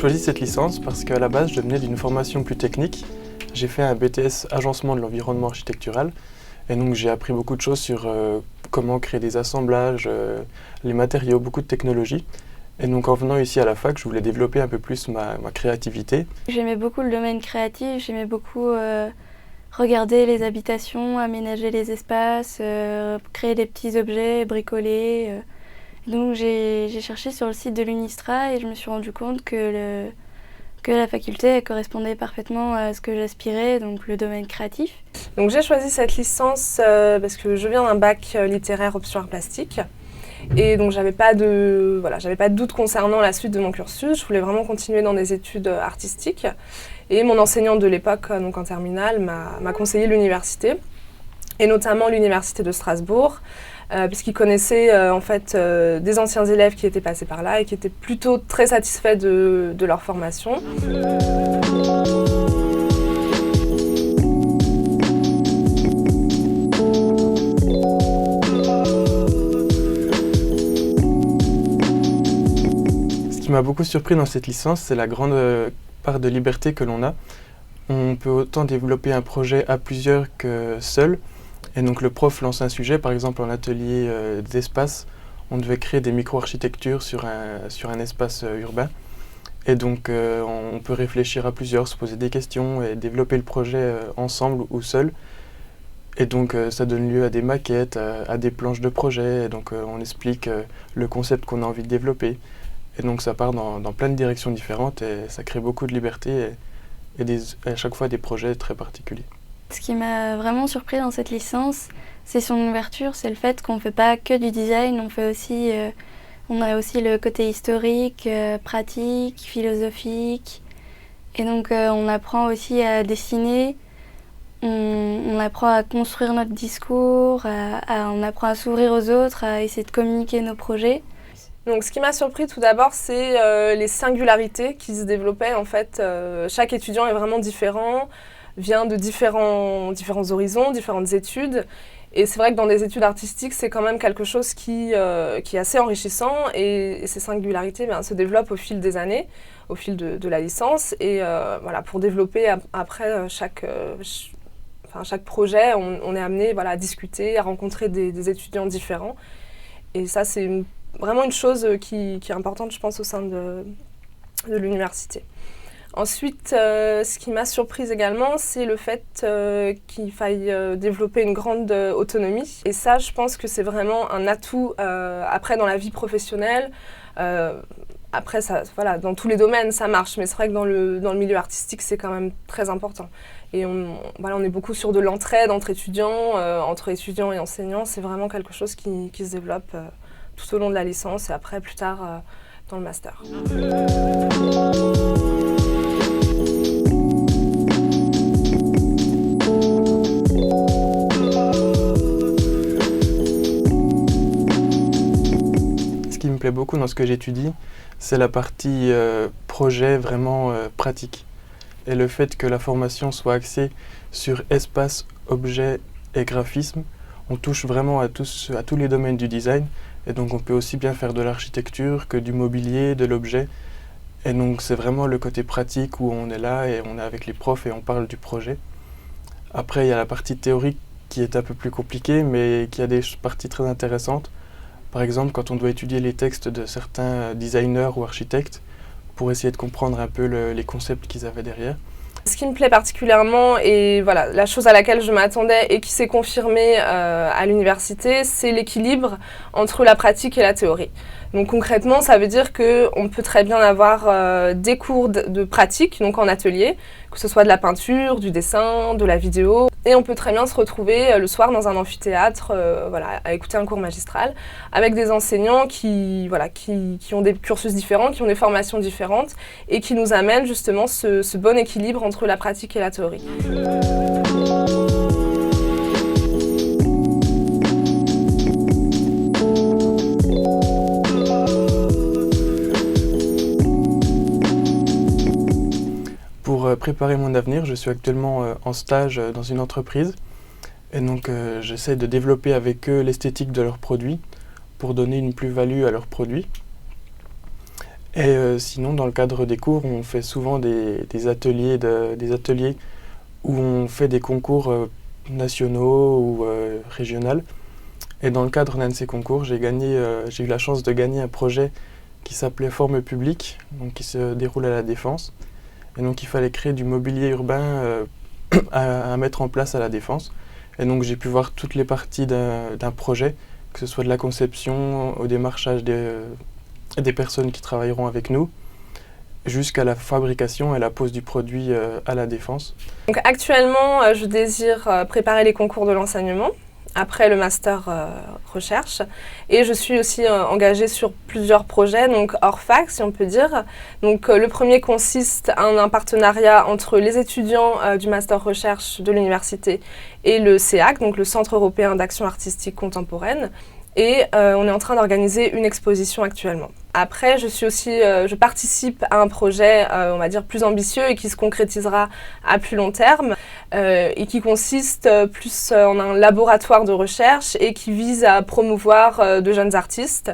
choisi cette licence parce qu'à la base, je venais d'une formation plus technique. J'ai fait un BTS agencement de l'environnement architectural et donc j'ai appris beaucoup de choses sur comment créer des assemblages, les matériaux, beaucoup de technologies. Et donc en venant ici à la fac, je voulais développer un peu plus ma créativité. J'aimais beaucoup le domaine créatif, j'aimais beaucoup regarder les habitations, aménager les espaces, créer des petits objets, bricoler. Donc j'ai cherché sur le site de l'UNISTRA et je me suis rendu compte que la faculté correspondait parfaitement à ce que j'aspirais, donc le domaine créatif. Donc j'ai choisi cette licence parce que je viens d'un bac littéraire option art plastique. Et donc j'avais pas de doute concernant la suite de mon cursus. Je voulais vraiment continuer dans des études artistiques. Et mon enseignante de l'époque, donc en terminale, m'a conseillé l'université, et notamment l'université de Strasbourg, puisqu'il connaissait des anciens élèves qui étaient passés par là et qui étaient plutôt très satisfaits de leur formation. Ce qui m'a beaucoup surpris dans cette licence, c'est la grande part de liberté que l'on a. On peut autant développer un projet à plusieurs que seul. Et donc le prof lance un sujet, par exemple en atelier d'espace, on devait créer des micro-architectures sur un espace urbain. Et donc on peut réfléchir à plusieurs, se poser des questions et développer le projet ensemble ou seul. Et donc ça donne lieu à des maquettes, à des planches de projet. Et donc on explique le concept qu'on a envie de développer. Et donc ça part dans plein de directions différentes et ça crée beaucoup de liberté et à chaque fois des projets très particuliers. Ce qui m'a vraiment surpris dans cette licence, c'est son ouverture, c'est le fait qu'on ne fait pas que du design, on a aussi le côté historique, pratique, philosophique. Et donc on apprend aussi à dessiner, on apprend à construire notre discours, on apprend à s'ouvrir aux autres, à essayer de communiquer nos projets. Donc, ce qui m'a surpris tout d'abord, c'est les singularités qui se développaient. En fait, chaque étudiant est vraiment différent, vient de différents horizons, différentes études. Et c'est vrai que dans des études artistiques, c'est quand même quelque chose qui est assez enrichissant. Et ces singularités se développent au fil des années, au fil de la licence. Et pour développer après chaque projet, on est amené à discuter, à rencontrer des étudiants différents. Et ça, c'est vraiment une chose qui est importante, je pense, au sein de l'université. Ensuite, ce qui m'a surprise également, c'est le fait qu'il faille développer une grande autonomie. Et ça, je pense que c'est vraiment un atout après dans la vie professionnelle. Après, dans tous les domaines, ça marche, mais c'est vrai que dans le milieu artistique, c'est quand même très important. Et on est beaucoup sur de l'entraide entre étudiants et enseignants. C'est vraiment quelque chose qui se développe tout au long de la licence et après, plus tard, dans le master. Ce qui me plaît beaucoup dans ce que j'étudie, c'est la partie projet vraiment pratique. Et le fait que la formation soit axée sur espace, objet et graphisme, on touche vraiment à tous les domaines du design. Et donc on peut aussi bien faire de l'architecture que du mobilier, de l'objet. Et donc c'est vraiment le côté pratique où on est là et on est avec les profs et on parle du projet. Après il y a la partie théorique qui est un peu plus compliquée mais qui a des parties très intéressantes. Par exemple quand on doit étudier les textes de certains designers ou architectes pour essayer de comprendre un peu les concepts qu'ils avaient derrière. Ce qui me plaît particulièrement, et la chose à laquelle je m'attendais et qui s'est confirmée à l'université, c'est l'équilibre entre la pratique et la théorie. Donc concrètement, ça veut dire qu'on peut très bien avoir des cours de pratique, donc en atelier, que ce soit de la peinture, du dessin, de la vidéo. Et on peut très bien se retrouver le soir dans un amphithéâtre à écouter un cours magistral avec des enseignants qui ont des cursus différents, qui ont des formations différentes et qui nous amènent justement ce bon équilibre entre la pratique et la théorie. Pour préparer mon avenir, je suis actuellement en stage dans une entreprise et donc j'essaie de développer avec eux l'esthétique de leurs produits pour donner une plus-value à leurs produits. Et sinon, dans le cadre des cours, on fait souvent des ateliers où on fait des concours nationaux ou régionaux. Et dans le cadre d'un de ces concours, j'ai eu la chance de gagner un projet qui s'appelait Forme publique, donc qui se déroule à La Défense. Et donc il fallait créer du mobilier urbain à mettre en place à La Défense. Et donc j'ai pu voir toutes les parties d'un projet, que ce soit de la conception au démarchage des personnes qui travailleront avec nous, jusqu'à la fabrication et la pose du produit à La Défense. Donc actuellement, je désire préparer les concours de l'enseignement après le master recherche, et je suis aussi engagée sur plusieurs projets, donc hors fac si on peut dire. Donc le premier consiste en un partenariat entre les étudiants du master recherche de l'université et le CEAC, donc le Centre européen d'action artistique contemporaine. Et on est en train d'organiser une exposition actuellement. Après, je participe à un projet, on va dire, plus ambitieux et qui se concrétisera à plus long terme et qui consiste plus en un laboratoire de recherche et qui vise à promouvoir de jeunes artistes.